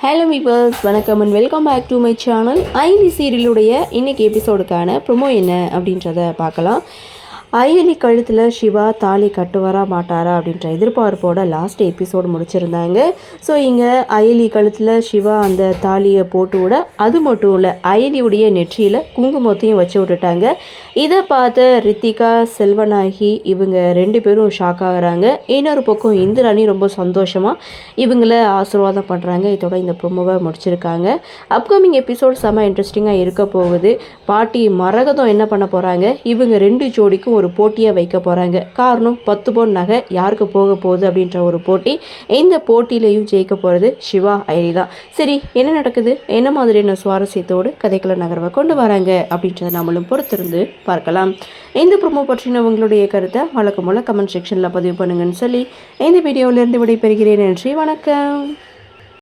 Hello viewers, வணக்கம் and welcome back to my channel. ஐலி சீரியலுடைய இன்றைக்கி எபிசோடுக்கான ப்ரொமோ என்ன அப்படின்றத பார்க்கலாம். ஐலி கழுத்தில் சிவா தாலி கட்டுவாரா மாட்டாரா அப்படின்ற எதிர்பார்ப்போட லாஸ்ட் எபிசோடு முடிச்சிருந்தாங்க. ஸோ இங்கே ஐலி கழுத்தில் சிவா அந்த தாலியை போட்டு விட, அது மட்டும் இல்லை ஐலியுடைய நெற்றியில் குங்குமத்தையும் வச்சு விட்டுட்டாங்க. இதை பார்த்த ரித்திகா, செல்வநாயகி இவங்க 2 பேரும் ஷாக் ஆகுறாங்க. இன்னொரு பக்கம் இந்திராணி ரொம்ப சந்தோஷமாக இவங்கள ஆசீர்வாதம் பண்ணுறாங்க. இதோட இந்த ப்ரோமோவை முடிச்சிருக்காங்க. அப்கமிங் எபிசோட் செம்ம இன்ட்ரெஸ்டிங்காக இருக்க போகுது. பாட்டி மரகதம் என்ன பண்ண போகிறாங்க, இவங்க 2 ஜோடிக்கும் ஒரு போட்டியாக வைக்க போகிறாங்க. காரணம் 10 பவுன் நகை யாருக்கு போக போகுது அப்படின்ற ஒரு போட்டி. இந்த போட்டியிலையும் ஜெயிக்க போகிறது சிவா, ஐலி தான். சரி, என்ன நடக்குது, என்ன மாதிரியான சுவாரஸ்யத்தோடு கதைக்கள நகர்வை கொண்டு வராங்க அப்படின்றத நம்மளும் பொறுத்திருந்து பார்க்கலாம். இந்த ப்ரோமோ பற்றின உங்களுடைய கருத்தை வழக்கம் போல கமெண்ட் செக்ஷனில் பதிவு பண்ணுங்கன்னு சொல்லி இந்த வீடியோவிலேருந்து விடைபெறுகிறேன். நன்றி, வணக்கம்.